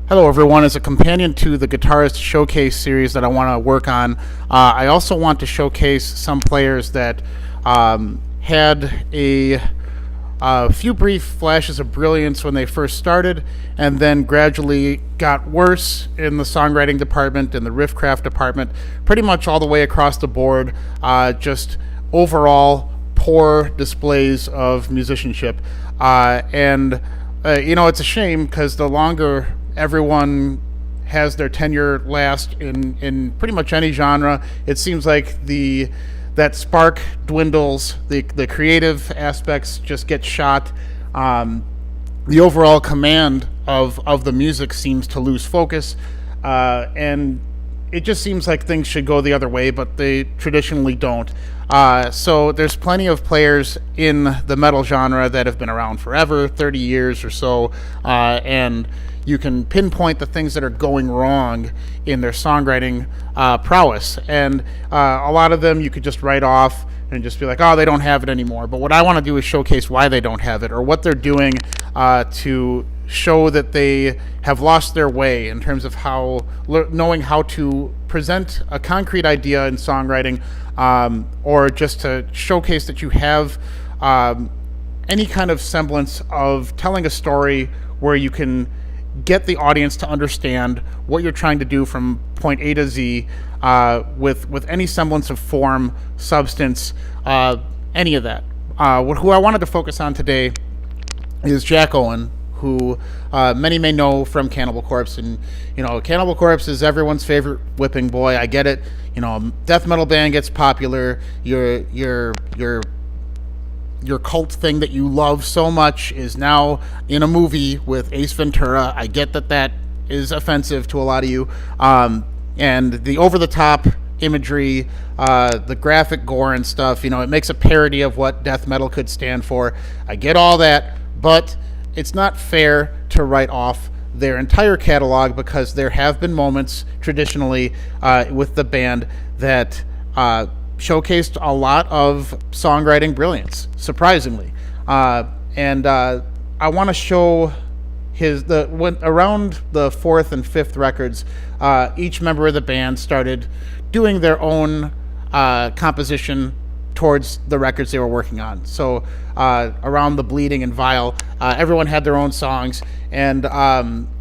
Hello, everyone. As a companion to the Guitarist Showcase series that I want to work on, I also want to showcase some players that had a few brief flashes of brilliance when they first started, and then gradually got worse in the songwriting department and the riffcraft department, pretty much all the way across the board. Just overall poor displays of musicianship, and it's a shame because the longer everyone has their tenure last in pretty much any genre, it seems like that spark dwindles, the creative aspects just get shot, the overall command of the music seems to lose focus, and it just seems like things should go the other way, but they traditionally don't. So there's plenty of players in the metal genre that have been around forever, 30 years or so, and you can pinpoint the things that are going wrong in their songwriting prowess. And a lot of them you could just write off and just be like, oh, they don't have it anymore. But what I want to do is showcase why they don't have it, or what they're doing to show that they have lost their way in terms of knowing how to present a concrete idea in songwriting, or just to showcase that you have any kind of semblance of telling a story where you can get the audience to understand what you're trying to do from point A to Z, with any semblance of form, substance, any of that. Who I wanted to focus on today is Jack Owen, who many may know from Cannibal Corpse. And Cannibal Corpse is everyone's favorite whipping boy. I get it. Death metal band gets popular. Your cult thing that you love so much is now in a movie with Ace Ventura. I get that is offensive to a lot of you. And the over-the-top imagery, the graphic gore and stuff, it makes a parody of what death metal could stand for. I get all that, but it's not fair to write off their entire catalog, because there have been moments traditionally with the band that showcased a lot of songwriting brilliance, surprisingly. And I want to show around the fourth and fifth records, each member of the band started doing their own composition towards the records they were working on. So around The Bleeding and Vile, everyone had their own songs, and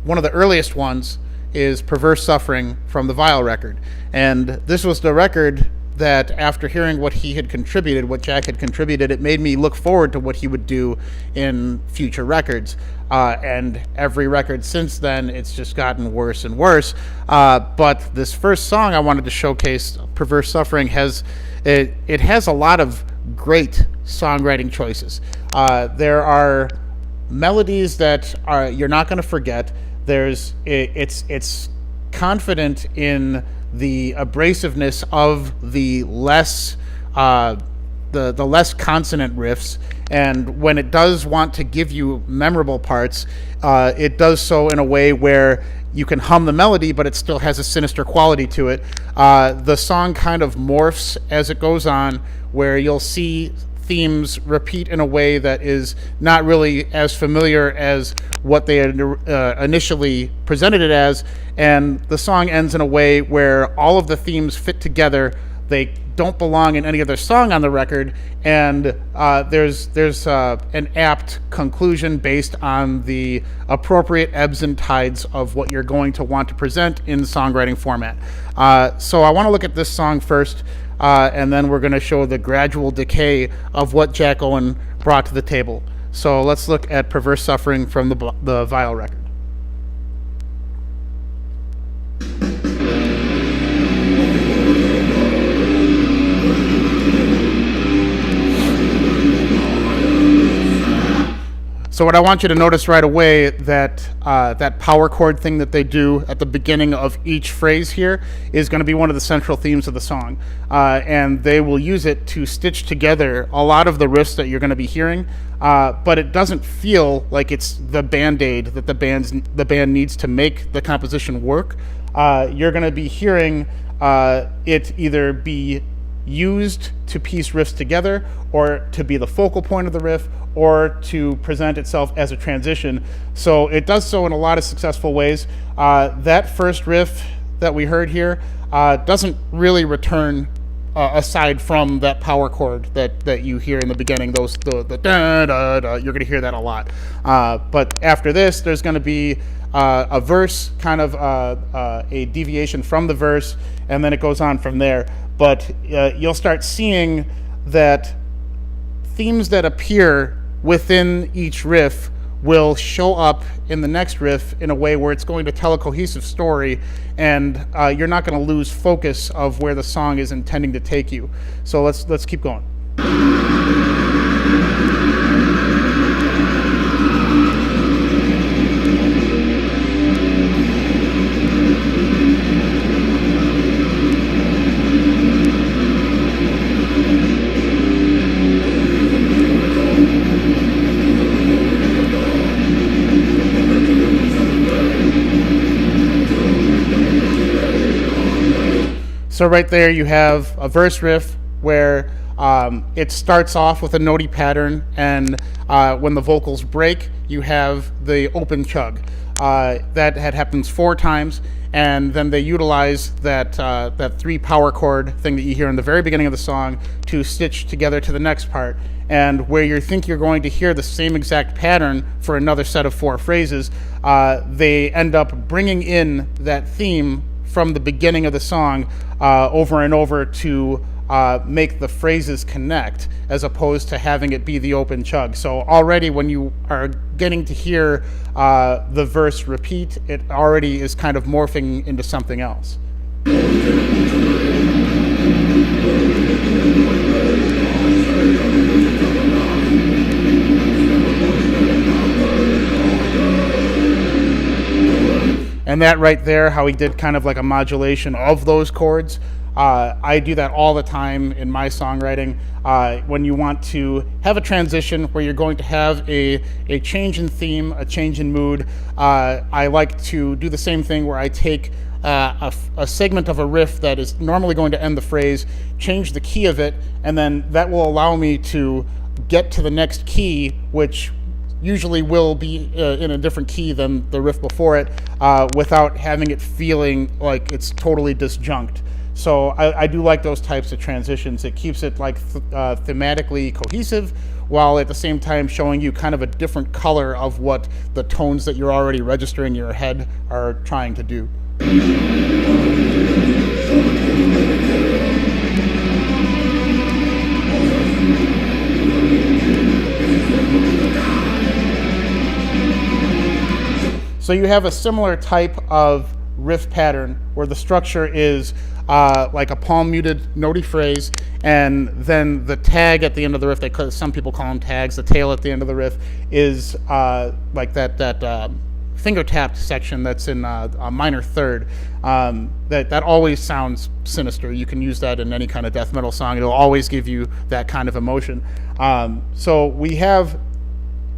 one of the earliest ones is Perverse Suffering from the Vile record. And this was the record that, after hearing what Jack had contributed, it made me look forward to what he would do in future records. And every record since then, it's just gotten worse and worse. But this first song I wanted to showcase, Perverse Suffering, has a lot of great songwriting choices. There are melodies that you're not going to forget. It's confident in the abrasiveness of the less consonant riffs, and when it does want to give you memorable parts, it does so in a way where you can hum the melody, but it still has a sinister quality to it. The song kind of morphs as it goes on, where you'll see themes repeat in a way that is not really as familiar as what they had initially presented it as, and the song ends in a way where all of the themes fit together. They don't belong in any other song on the record, and there's an apt conclusion based on the appropriate ebbs and tides of what you're going to want to present in songwriting format. So I want to look at this song first, and then we're going to show the gradual decay of what Jack Owen brought to the table. So let's look at Perverse Suffering from the Vile record. So what I want you to notice right away, that that power chord thing that they do at the beginning of each phrase here is going to be one of the central themes of the song. And they will use it to stitch together a lot of the riffs that you're going to be hearing, but it doesn't feel like it's the Band-Aid that the band needs to make the composition work. You're going to be hearing it either be used to piece riffs together, or to be the focal point of the riff, or to present itself as a transition. So it does so in a lot of successful ways. That first riff that we heard here doesn't really return aside from that power chord that you hear in the beginning. The da, da, da, you're going to hear that a lot. But after this, there's going to be a verse, kind of a deviation from the verse, and then it goes on from there. But you'll start seeing that themes that appear within each riff will show up in the next riff in a way where it's going to tell a cohesive story, and you're not going to lose focus of where the song is intending to take you. So let's keep going. So right there you have a verse riff where it starts off with a notey pattern, and when the vocals break, you have the open chug. That happens 4 times, and then they utilize that 3 power chord thing that you hear in the very beginning of the song to stitch together to the next part. And where you think you're going to hear the same exact pattern for another set of 4 phrases, they end up bringing in that theme from the beginning of the song over and over to make the phrases connect, as opposed to having it be the open chug. So already when you are getting to hear the verse repeat, it already is kind of morphing into something else. And that right there, how he did kind of like a modulation of those chords, I do that all the time in my songwriting. When you want to have a transition where you're going to have a change in theme, a change in mood, I like to do the same thing where I take a segment of a riff that is normally going to end the phrase, change the key of it, and then that will allow me to get to the next key, which usually will be in a different key than the riff before it, without having it feeling like it's totally disjunct. So I do like those types of transitions. It keeps it like thematically cohesive, while at the same time showing you kind of a different color of what the tones that you're already registering in your head are trying to do. So you have a similar type of riff pattern where the structure is like a palm muted notey phrase, and then the tag at the end of the riff, some people call them tags, the tail at the end of the riff is like that finger tapped section that's in a minor third. That always sounds sinister. You can use that in any kind of death metal song. It'll always give you that kind of emotion. So we have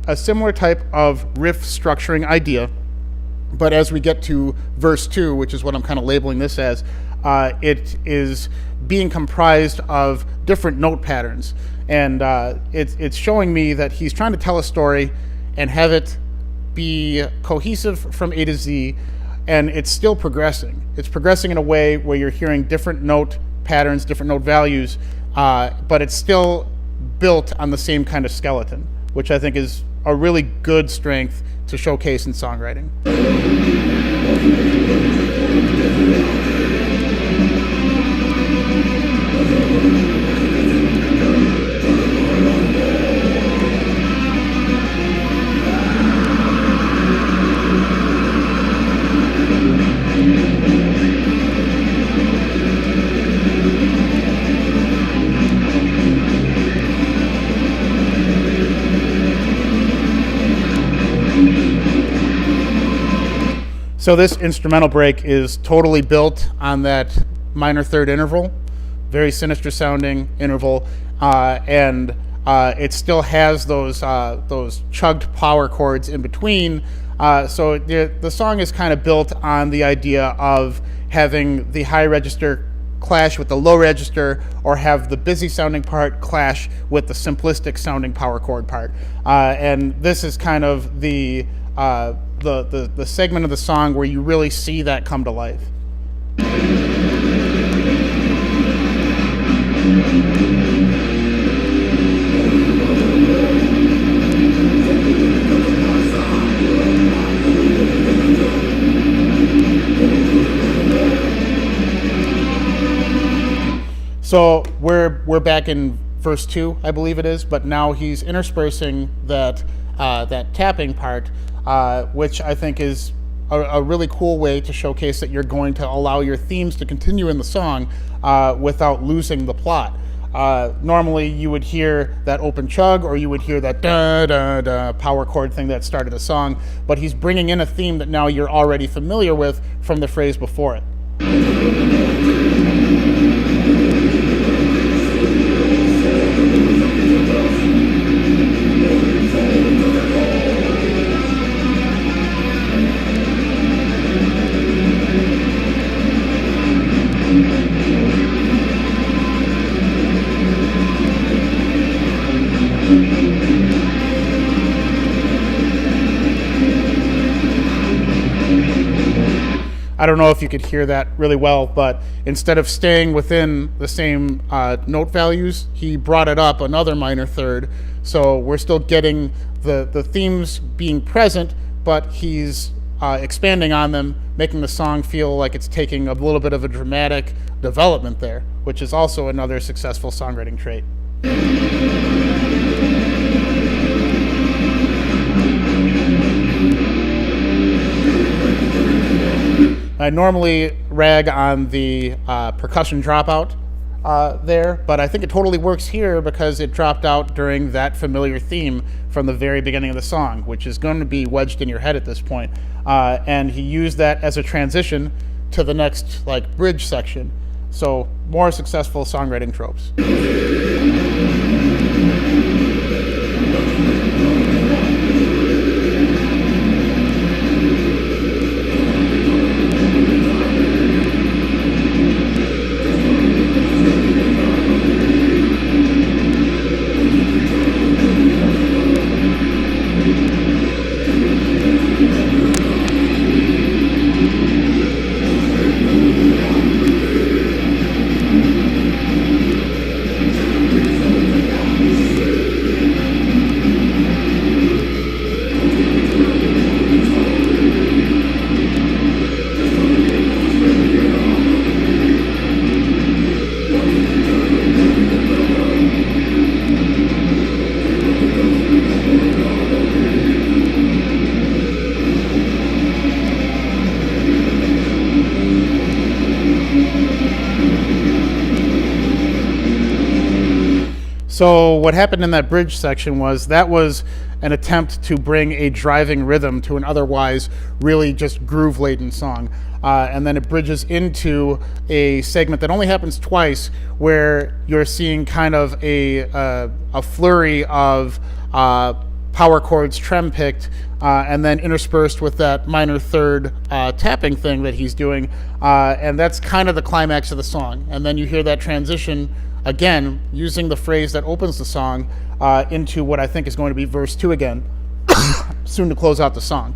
a similar type of riff structuring idea, but as we get to verse 2, which is what I'm kind of labeling this as, it is being comprised of different note patterns. And it's showing me that he's trying to tell a story and have it be cohesive from A to Z, and it's still progressing. It's progressing in a way where you're hearing different note patterns, different note values, but it's still built on the same kind of skeleton, which I think is a really good strength to showcase in songwriting. So this instrumental break is totally built on that minor third interval, very sinister sounding interval, and it still has those chugged power chords in between. So the song is kind of built on the idea of having the high register clash with the low register, or have the busy sounding part clash with the simplistic sounding power chord part. And this is kind of the segment of the song where you really see that come to life. So we're back in verse 2, I believe it is, but now he's interspersing that tapping part, which I think is a really cool way to showcase that you're going to allow your themes to continue in the song without losing the plot. Normally you would hear that open chug, or you would hear that da da da power chord thing that started a song, but he's bringing in a theme that now you're already familiar with from the phrase before it. I don't know if you could hear that really well, but instead of staying within the same note values, he brought it up another minor third. So we're still getting the themes being present, but he's expanding on them, making the song feel like it's taking a little bit of a dramatic development there, which is also another successful songwriting trait. I normally rag on the percussion dropout there, but I think it totally works here because it dropped out during that familiar theme from the very beginning of the song, which is going to be wedged in your head at this point. And he used that as a transition to the next bridge section. So more successful songwriting tropes. So what happened in that bridge section was an attempt to bring a driving rhythm to an otherwise really just groove-laden song. And then it bridges into a segment that only happens twice, where you're seeing kind of a flurry of power chords trem-picked, and then interspersed with that minor third tapping thing that he's doing. And that's kind of the climax of the song. And then you hear that transition again, using the phrase that opens the song into what I think is going to be verse 2 again, soon to close out the song.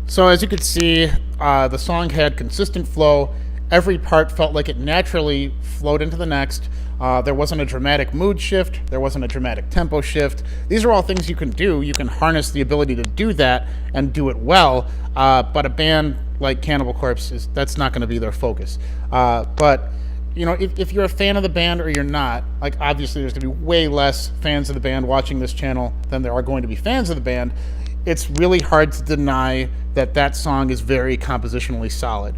So as you could see, the song had consistent flow. Every part felt like it naturally flowed into the next. There wasn't a dramatic mood shift. There wasn't a dramatic tempo shift. These are all things you can do. You can harness the ability to do that and do it well. But a band like Cannibal Corpse, that's not going to be their focus. But if you're a fan of the band or you're not, like, obviously there's going to be way less fans of the band watching this channel than there are going to be fans of the band. It's really hard to deny that song is very compositionally solid.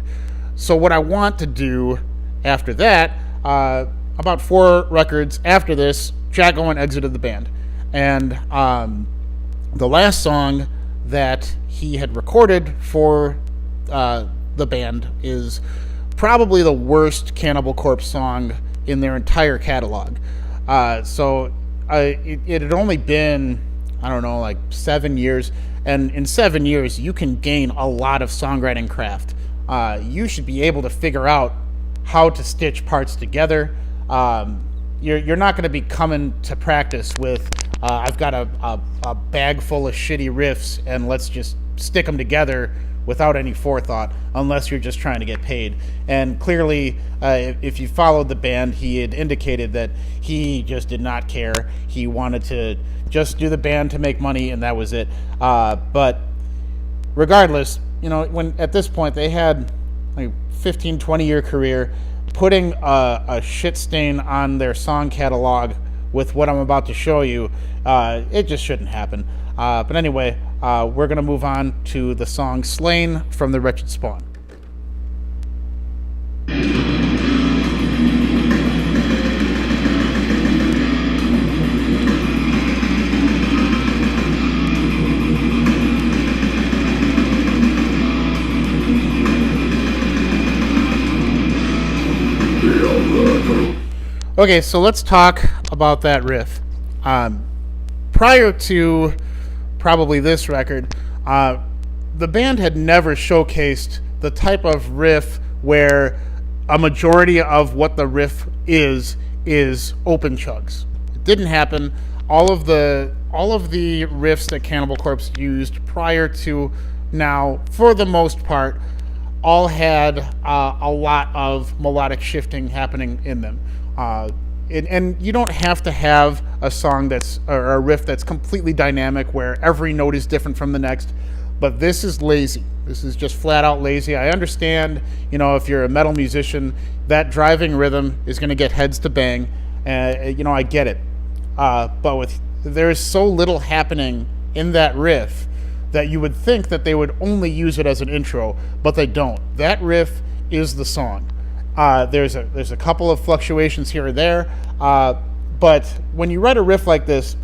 So what I want to do after that, about 4 records after this, Jack Owen exited the band. And the last song that he had recorded for the band is probably the worst Cannibal Corpse song in their entire catalog. It had only been, I don't know, like 7 years. And in 7 years, you can gain a lot of songwriting craft. You should be able to figure out how to stitch parts together. You're not going to be coming to practice with, I've got a bag full of shitty riffs and let's just stick them together without any forethought, unless you're just trying to get paid. And clearly, if you followed the band, he had indicated that he just did not care. He wanted to just do the band to make money, and that was it. But regardless, when at this point they had like 15, 20-year career, putting a shit stain on their song catalog with what I'm about to show you, it just shouldn't happen. But anyway, we're going to move on to the song Slain from the Wretched Spawn. Okay, so let's talk about that riff. Prior to probably this record, the band had never showcased the type of riff where a majority of what the riff is open chugs. It didn't happen. All of the riffs that Cannibal Corpse used prior to now, for the most part, all had a lot of melodic shifting happening in them. And you don't have to have a song or a riff that's completely dynamic where every note is different from the next, but this is lazy. This is just flat out lazy. I understand, if you're a metal musician, that driving rhythm is going to get heads to bang. I get it. But there's so little happening in that riff that you would think that they would only use it as an intro, but they don't. That riff is the song. There's a couple of fluctuations here or there, but when you write a riff like this,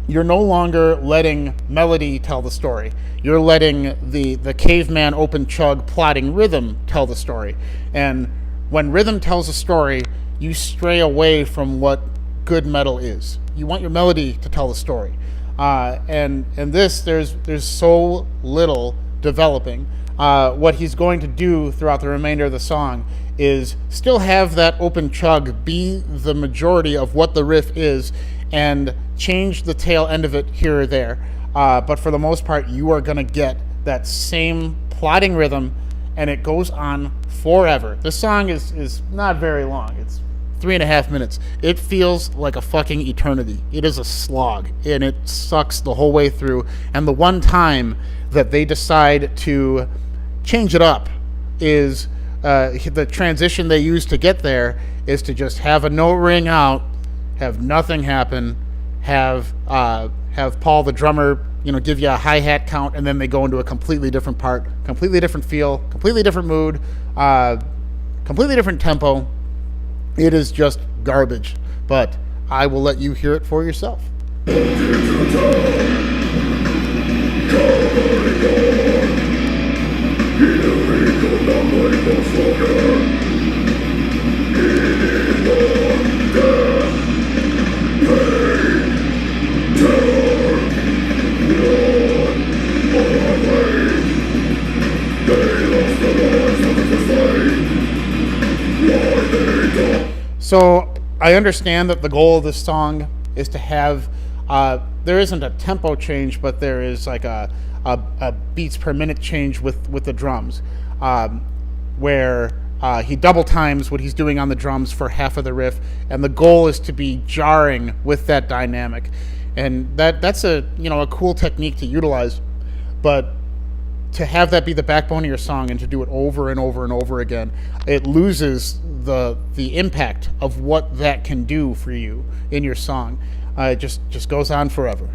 you're no longer letting melody tell the story. You're letting the caveman open chug plotting rhythm tell the story. And when rhythm tells a story, you stray away from what good metal is. You want your melody to tell the story. And this, there's so little developing. What he's going to do throughout the remainder of the song is still have that open chug be the majority of what the riff is and change the tail end of it here or there. But for the most part, you are going to get that same plotting rhythm, and it goes on forever. This song is not very long. It's 3.5 minutes. It feels like a fucking eternity. It is a slog, and it sucks the whole way through. And the one time that they decide to change it up is the transition they use to get there is to just have a note ring out, have nothing happen, have Paul the drummer give you a hi-hat count, and then they go into a completely different part, completely different feel, completely different mood, completely different tempo. It is just garbage, but I will let you hear it for yourself. So I understand that the goal of this song is to have there isn't a tempo change, but there is like a beats per minute change with the drums, where he double times what he's doing on the drums for half of the riff, and the goal is to be jarring with that dynamic, and that's a cool technique to utilize, but to have that be the backbone of your song and to do it over and over and over again, it loses the impact of what that can do for you in your song. It just goes on forever.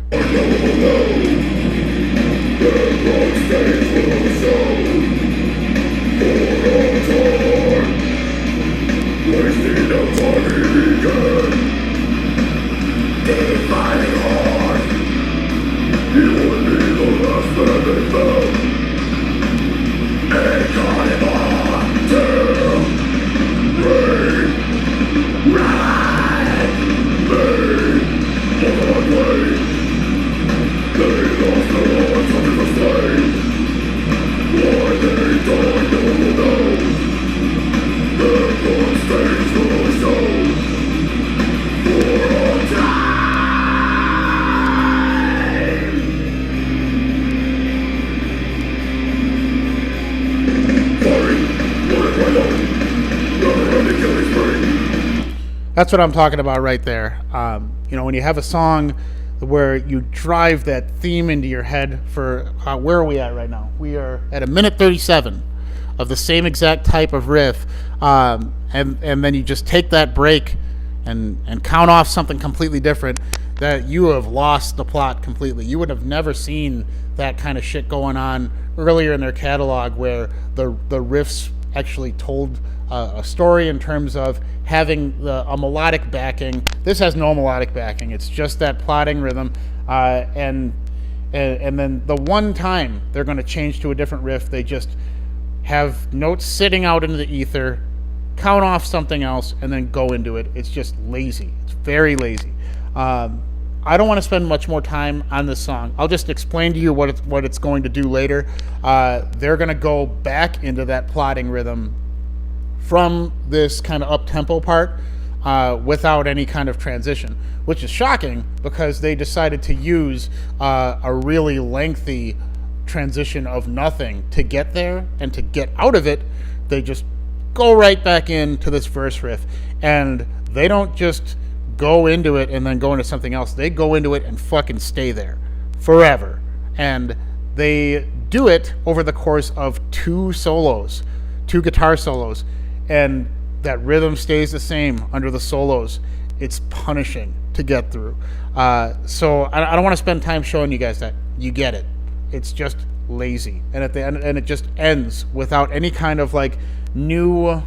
That's what I'm talking about right there. When you have a song where you drive that theme into your head for, where are we at right now? We are at 1:37 of the same exact type of riff, and then you just take that break and count off something completely different, that you have lost the plot completely. You would have never seen that kind of shit going on earlier in their catalog, where the riffs actually told a story in terms of having a melodic backing. This has no melodic backing. It's just that plotting rhythm, and then the one time they're going to change to a different riff, they just have notes sitting out into the ether, count off something else, and then go into it. It's just lazy. It's very lazy. I don't want to spend much more time on this song. I'll just explain to you what it's going to do later. They're going to go back into that plotting rhythm from this kind of up-tempo part without any kind of transition, which is shocking because they decided to use a really lengthy transition of nothing to get there, and to get out of it, they just go right back into this verse riff, and they don't just go into it and then go into something else. They go into it and fucking stay there forever, and they do it over the course of two guitar solos, and that rhythm stays the same under the solos. It's punishing to get through. So I don't want to spend time showing you guys that. You get it. It's just lazy, and at the end, and it just ends without any kind of like new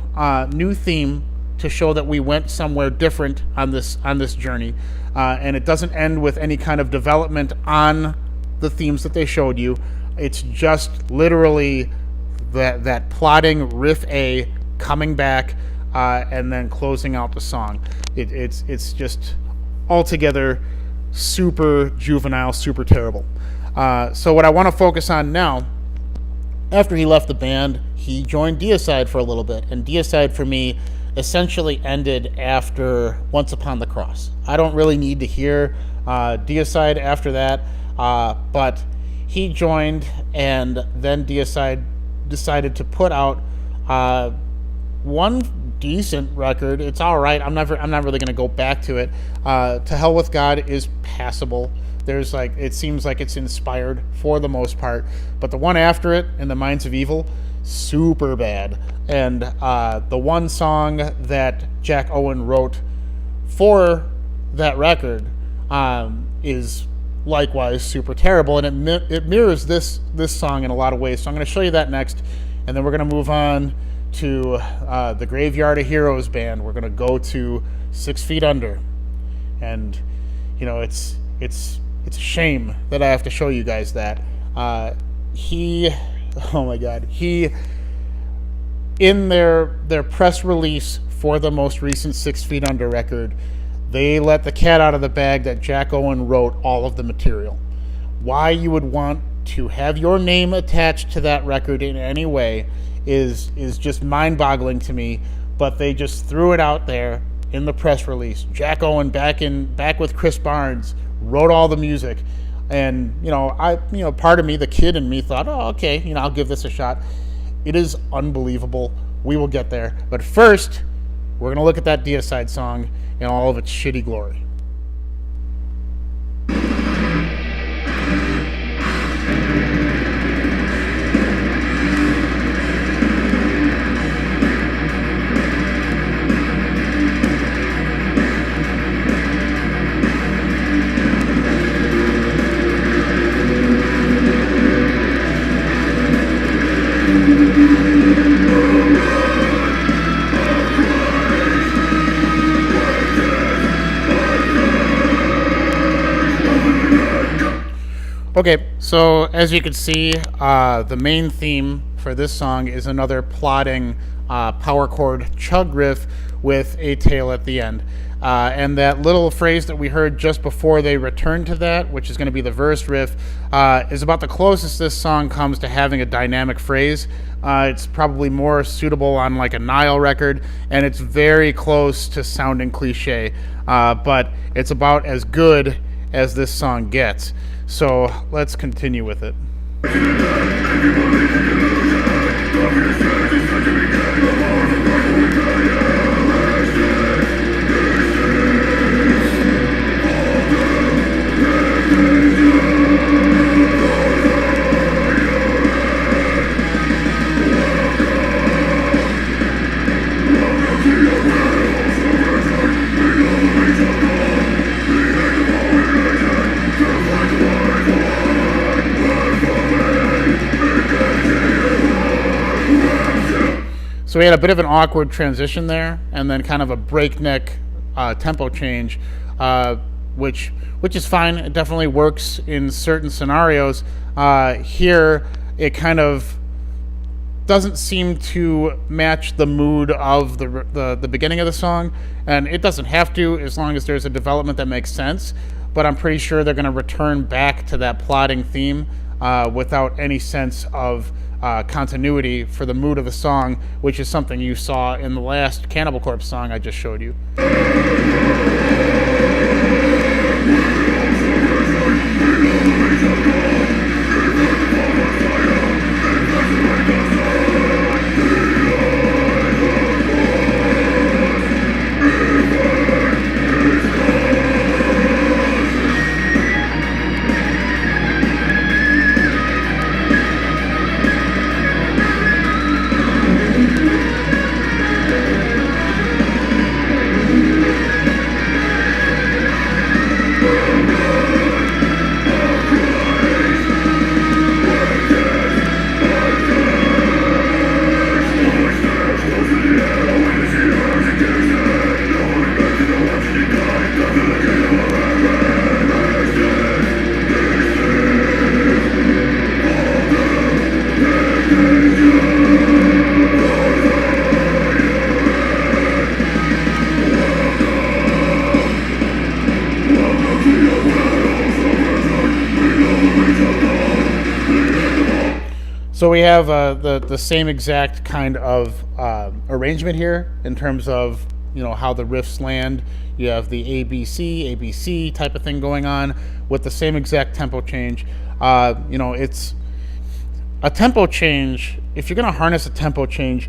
theme to show that we went somewhere different on this journey, and it doesn't end with any kind of development on the themes that they showed you. It's just literally that plotting riff A coming back, and then closing out the song. It's just altogether super juvenile, super terrible. So what I want to focus on now, after he left the band, he joined Deicide for a little bit, and Deicide for me essentially ended after Once Upon the Cross. I don't really need to hear Deicide after that, but he joined, and then Deicide decided to put out one decent record. It's all right. I'm not really going to go back to it. To Hell with God is passable. There's it seems like it's inspired for the most part, but the one after it, In the Minds of Evil, super bad. And the one song that Jack Owen wrote for that record is likewise super terrible, and it mirrors this song in a lot of ways. So I'm going to show you that next, and then we're going to move on to the Graveyard of Heroes band. We're going to go to 6 Feet Under, and it's a shame that I have to show you guys that. Oh my God, in their press release for the most recent 6 Feet Under record, they let the cat out of the bag that Jack Owen wrote all of the material. Why you would want to have your name attached to that record in any way is just mind-boggling to me, but they just threw it out there in the press release. Jack Owen back with Chris Barnes wrote all the music, and part of me, the kid in me, thought, oh, okay, I'll give this a shot. It is unbelievable We will get there. But first, we're going to look at that Deicide song in all of its shitty glory. Okay, so as you can see, the main theme for this song is another plodding power chord chug riff with a tail at the end. And that little phrase that we heard just before they return to that, which is going to be the verse riff, is about the closest this song comes to having a dynamic phrase. It's probably more suitable on like a Nile record, and it's very close to sounding cliche, but it's about as good as this song gets. So let's continue with it. So we had a bit of an awkward transition there, and then kind of a breakneck tempo change, which is fine. It definitely works in certain scenarios. Here, it kind of doesn't seem to match the mood of the beginning of the song, and it doesn't have to as long as there's a development that makes sense. But I'm pretty sure they're going to return back to that plodding theme without any sense of continuity for the mood of the song, which is something you saw in the last Cannibal Corpse song I just showed you. So we have the same exact kind of arrangement here in terms of, you know, how the riffs land. You have the ABC type of thing going on with the same exact tempo change. You know, it's a tempo change. If you're going to harness a tempo change,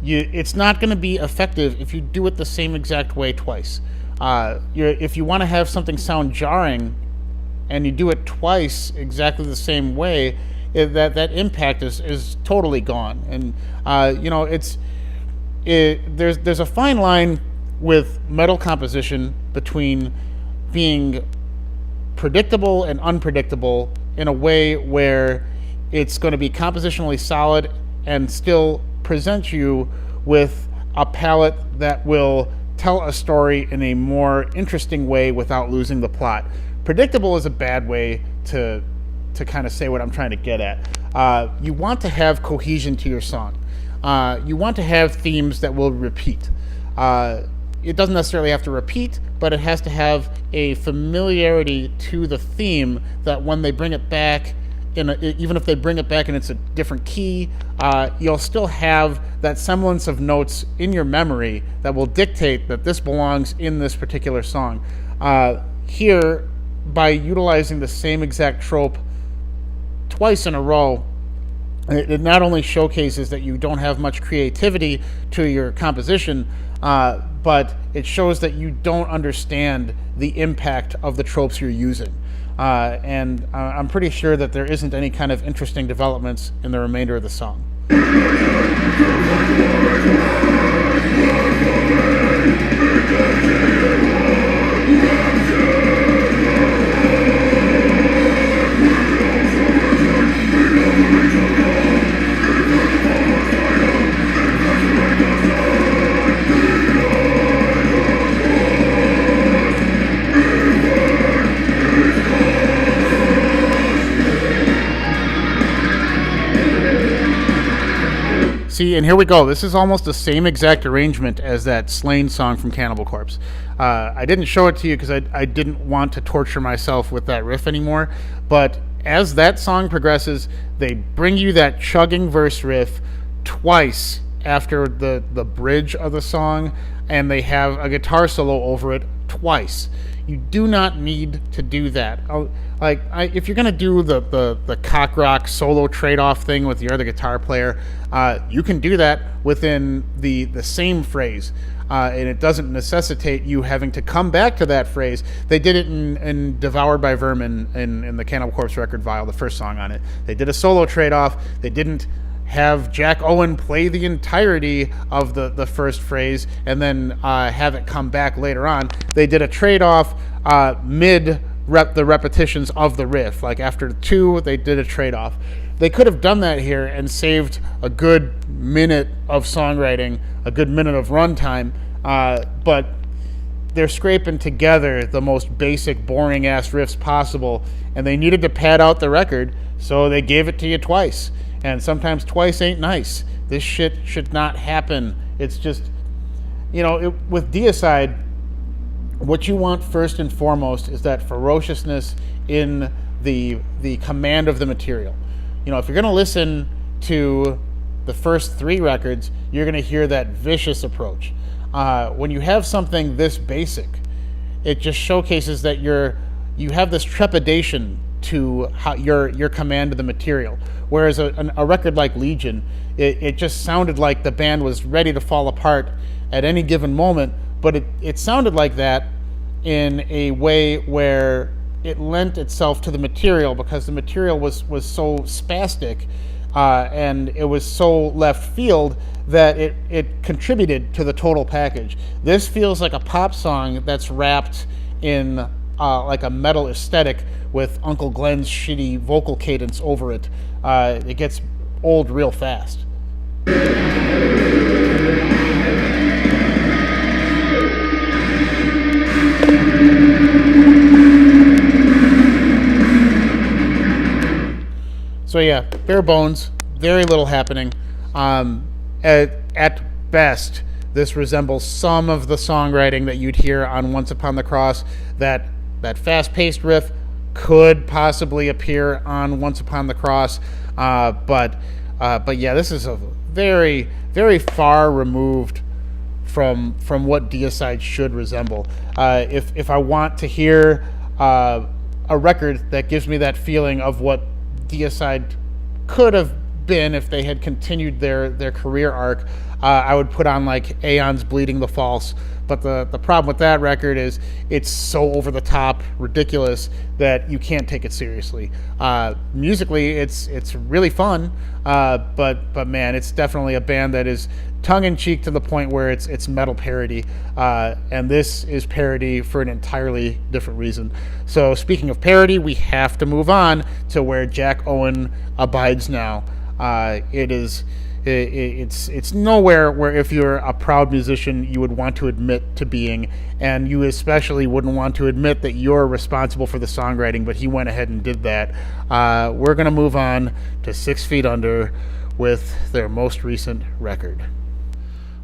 it's not going to be effective if you do it the same exact way twice. If you want to have something sound jarring and you do it twice exactly the same way, that impact is totally gone. And you know, there's a fine line with metal composition between being predictable and unpredictable in a way where it's going to be compositionally solid and still present you with a palette that will tell a story in a more interesting way without losing the plot. Predictable is a bad way to kind of say what I'm trying to get at. You want to have cohesion to your song. You want to have themes that will repeat. It doesn't necessarily have to repeat, but it has to have a familiarity to the theme that when they bring it back, even if they bring it back and it's a different key, you'll still have that semblance of notes in your memory that will dictate that this belongs in this particular song. Here, by utilizing the same exact trope twice in a row, It not only showcases that you don't have much creativity to your composition, but it shows that you don't understand the impact of the tropes you're using. And I'm pretty sure that there isn't any kind of interesting developments in the remainder of the song. See, and here we go. This is almost the same exact arrangement as that Slain song from Cannibal Corpse. I didn't show it to you because I didn't want to torture myself with that riff anymore. But as that song progresses, they bring you that chugging verse riff twice after the bridge of the song, and they have a guitar solo over it twice. You do not need to do that. If you're going to do the cock rock solo trade-off thing with your other guitar player, you can do that within the same phrase, and it doesn't necessitate you having to come back to that phrase. They did it in Devoured by Vermin in the Cannibal Corpse record Vile, the first song on it. They did a solo trade-off. They didn't have Jack Owen play the entirety of the first phrase and then have it come back later on. They did a trade-off mid the repetitions of the riff. Like after 2, they did a trade-off. They could have done that here and saved a good minute of songwriting, a good minute of runtime, but they're scraping together the most basic, boring-ass riffs possible, and they needed to pad out the record, so they gave it to you twice. And sometimes twice ain't nice. This shit should not happen. It's just, with Deicide, what you want first and foremost is that ferociousness in the command of the material. If you're going to listen to the first 3 records, you're going to hear that vicious approach. When you have something this basic, it just showcases that you have this trepidation to your command of the material. Whereas a record like Legion, it just sounded like the band was ready to fall apart at any given moment, but it sounded like that in a way where it lent itself to the material because the material was so spastic and it was so left field that it contributed to the total package. This feels like a pop song that's wrapped in like a metal aesthetic with Uncle Glenn's shitty vocal cadence over it. It gets old real fast. So yeah, bare bones, very little happening. At best, this resembles some of the songwriting that you'd hear on Once Upon the Cross. That fast-paced riff could possibly appear on Once Upon the Cross, but yeah, this is a very, very far removed from what Deicide should resemble. If I want to hear a record that gives me that feeling of what Deicide could have been if they had continued their career arc, I would put on like Aeon's Bleeding the False. But the problem with that record is it's so over the top, ridiculous that you can't take it seriously. Musically, it's really fun, but man, it's definitely a band that is tongue in cheek to the point where it's metal parody, and this is parody for an entirely different reason. So speaking of parody, we have to move on to where Jack Owen abides now. It's nowhere where if you're a proud musician you would want to admit to being, and you especially wouldn't want to admit that you're responsible for the songwriting, but he went ahead and did that. We're going to move on to 6 Feet Under with their most recent record.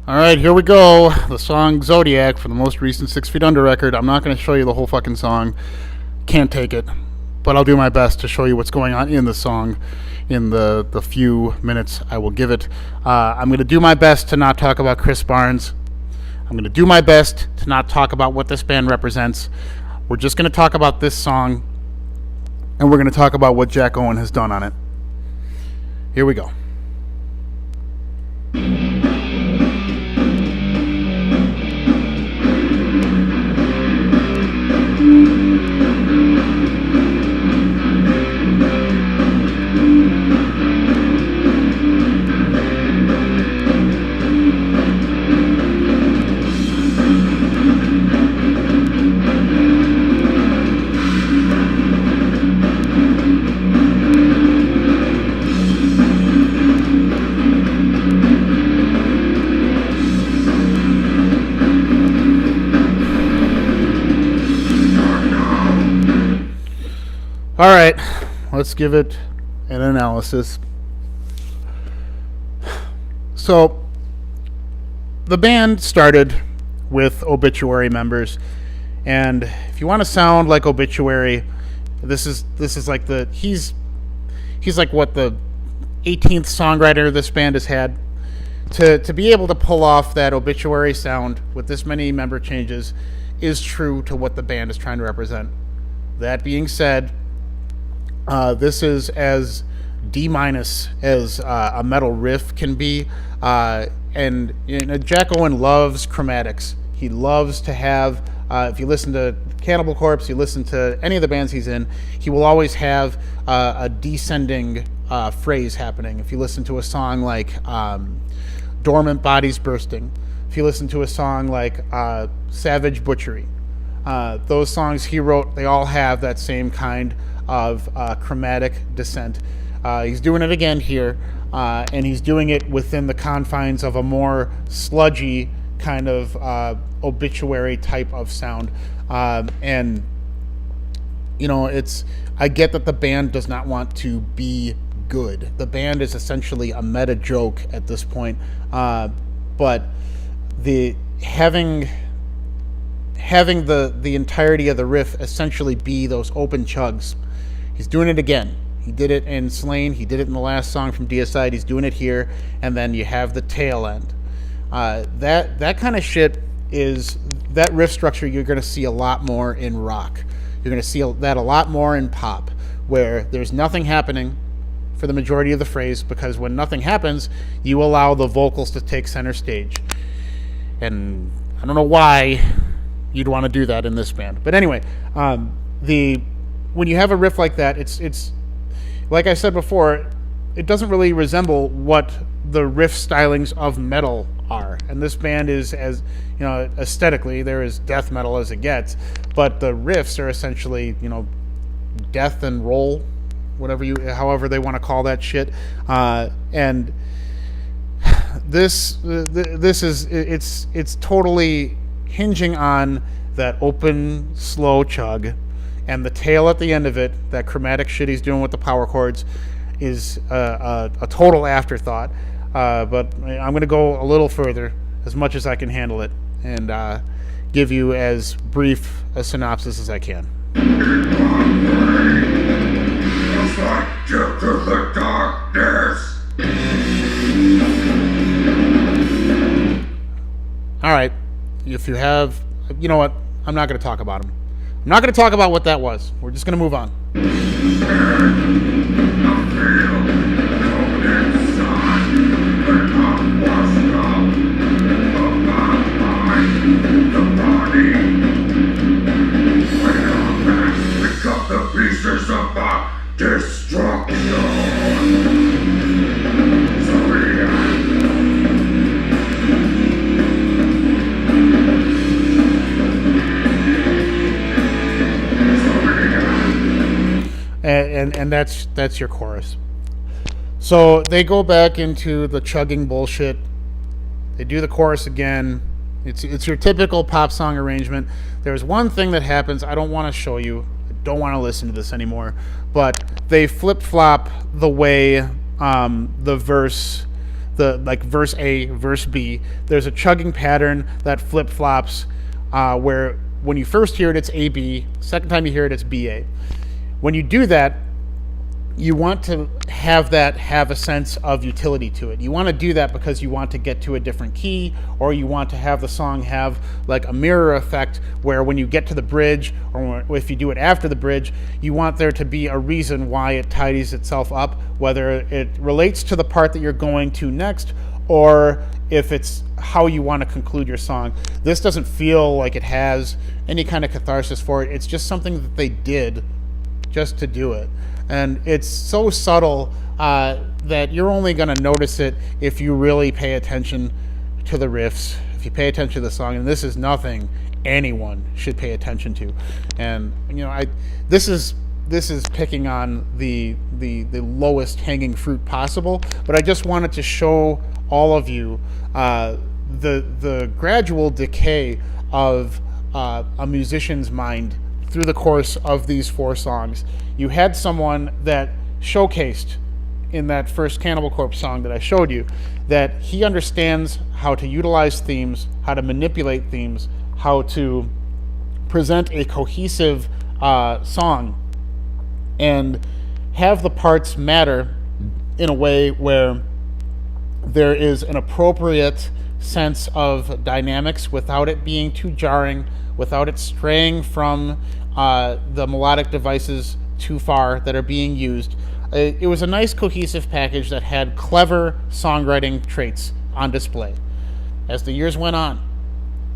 Alright, here we go. The song Zodiac for the most recent 6 Feet Under record. I'm not going to show you the whole fucking song. Can't take it. But I'll do my best to show you what's going on in the song in the few minutes I will give it. I'm going to do my best to not talk about Chris Barnes. I'm going to do my best to not talk about what this band represents. We're just going to talk about this song, and we're going to talk about what Jack Owen has done on it. Here we go. All right, let's give it an analysis. So, the band started with Obituary members, and if you want to sound like Obituary, this is like he's like what the 18th songwriter this band has had. To be able to pull off that Obituary sound with this many member changes is true to what the band is trying to represent. That being said, this is as D- as a metal riff can be, and Jack Owen loves chromatics. He loves to have. If you listen to Cannibal Corpse, you listen to any of the bands he's in, he will always have a descending phrase happening. If you listen to a song like "Dormant Bodies Bursting," if you listen to a song like "Savage Butchery," those songs he wrote, they all have that same kind of chromatic descent. He's doing it again here, and he's doing it within the confines of a more sludgy kind of obituary type of sound. And I get that the band does not want to be good. The band is essentially a meta joke at this point, but the having the entirety of the riff essentially be those open chugs. He's doing it again. He did it in Slain. He did it in the last song from Deicide. He's doing it here, and then you have the tail end. That kind of shit is that riff structure. You're going to see a lot more in rock. You're going to see that a lot more in pop, where there's nothing happening for the majority of the phrase, because when nothing happens, you allow the vocals to take center stage. And I don't know why you'd want to do that in this band, but anyway, when you have a riff like that, it's like I said before, it doesn't really resemble what the riff stylings of metal are. And this band is, as aesthetically, they're as death metal as it gets, but the riffs are essentially, death and roll, however they want to call that shit. And this is it's totally hinging on that open, slow chug. And the tail at the end of it, that chromatic shit he's doing with the power chords, is a total afterthought. But I'm going to go a little further, as much as I can handle it, and give you as brief a synopsis as I can. All right. If you have... You know what? I'm not going to talk about him. I'm not going to talk about what that was. We're just going to move on. And that's your chorus. So they go back into the chugging bullshit. They do the chorus again. It's your typical pop song arrangement. There's one thing that happens. I don't want to show you. I don't want to listen to this anymore. But they flip-flop the way the verse, verse A, verse B. There's a chugging pattern that flip-flops where when you first hear it, it's A-B. Second time you hear it, it's B-A. When you do that, you want to have a sense of utility to it. You want to do that because you want to get to a different key, or you want to have the song have like a mirror effect where when you get to the bridge, or if you do it after the bridge, you want there to be a reason why it tidies itself up, whether it relates to the part that you're going to next, or if it's how you want to conclude your song. This doesn't feel like it has any kind of catharsis for it. It's just something that they did just to do it. And it's so subtle that you're only going to notice it if you really pay attention to the riffs, if you pay attention to the song. And this is nothing anyone should pay attention to. And this is picking on the lowest hanging fruit possible. But I just wanted to show all of you the gradual decay of a musician's mind through the course of these 4 songs. You had someone that showcased in that first Cannibal Corpse song that I showed you that he understands how to utilize themes, how to manipulate themes, how to present a cohesive song and have the parts matter in a way where there is an appropriate sense of dynamics without it being too jarring, without it straying from the melodic devices too far that are being used. It was a nice cohesive package that had clever songwriting traits on display. As the years went on,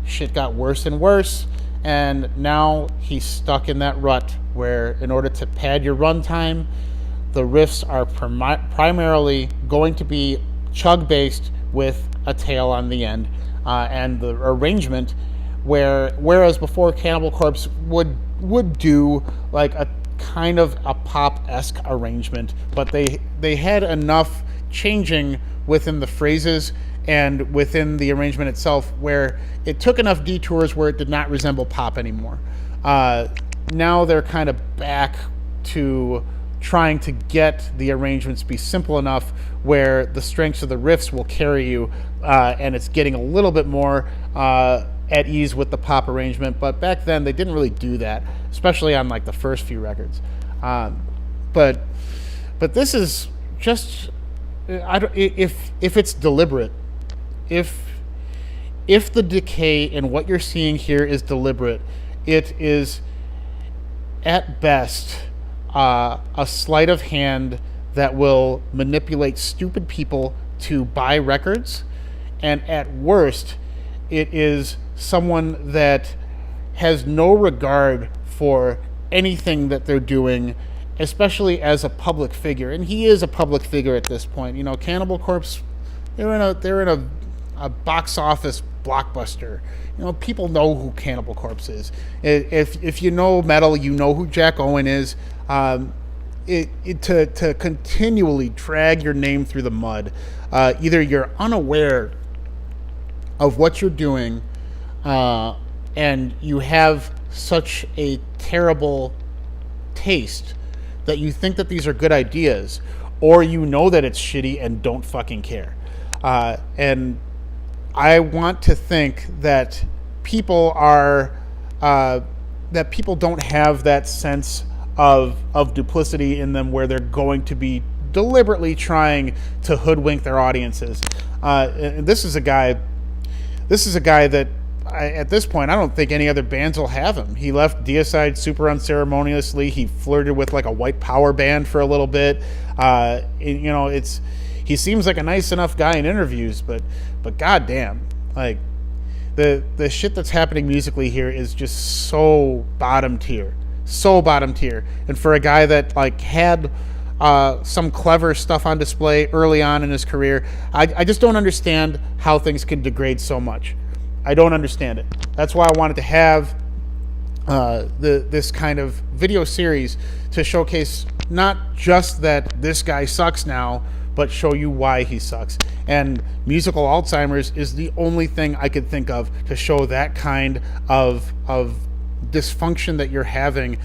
shit got worse and worse, and now he's stuck in that rut where in order to pad your runtime, the riffs are primarily going to be chug-based with a tail on the end, and the arrangement whereas before Cannibal Corpse would do like a kind of a pop-esque arrangement, but they had enough changing within the phrases and within the arrangement itself where it took enough detours where it did not resemble pop anymore. Now they're kind of back to trying to get the arrangements to be simple enough where the strengths of the riffs will carry you, and it's getting a little bit more at ease with the pop arrangement. But back then they didn't really do that, especially on like the first few records. But this is just, if it's deliberate, if the decay in what you're seeing here is deliberate, it is at best a sleight of hand that will manipulate stupid people to buy records, and at worst it is someone that has no regard for anything that they're doing, especially as a public figure. And he is a public figure at this point. Cannibal Corpse, they're in a box office blockbuster. People know who Cannibal Corpse is. If you know metal, you know who Jack Owen is. To continually drag your name through the mud, either you're unaware of what you're doing, and you have such a terrible taste that you think that these are good ideas, or you know that it's shitty and don't fucking care. And I want to think that people don't have that sense of duplicity in them where they're going to be deliberately trying to hoodwink their audiences. And this is a guy that at this point I don't think any other bands will have him. He left Deicide super unceremoniously. He flirted with like a white power band for a little bit. He seems like a nice enough guy in interviews, but goddamn, like the shit that's happening musically here is just so bottom tier. And for a guy that like had some clever stuff on display early on in his career, I just don't understand how things can degrade so much. I don't understand it. That's why I wanted to have this kind of video series to showcase not just that this guy sucks now, but show you why he sucks. And musical Alzheimer's is the only thing I could think of to show that kind of dysfunction that you're having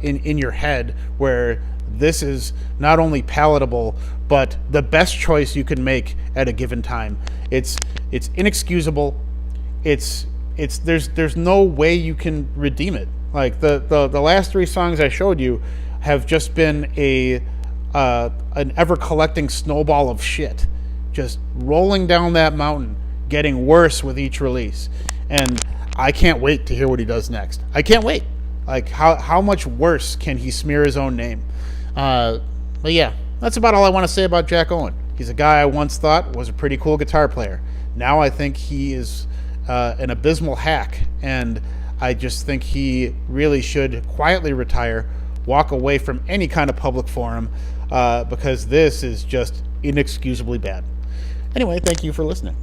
in your head, where this is not only palatable but the best choice you can make at a given time. It's inexcusable. There's no way you can redeem it. Like the last 3 songs I showed you have just been a an ever-collecting snowball of shit, just rolling down that mountain, getting worse with each release. And I can't wait to hear what he does next. I can't wait. Like, how much worse can he smear his own name? But yeah, that's about all I want to say about Jack Owen. He's a guy I once thought was a pretty cool guitar player. Now I think he is an abysmal hack, and I just think he really should quietly retire, walk away from any kind of public forum, because this is just inexcusably bad. Anyway, thank you for listening.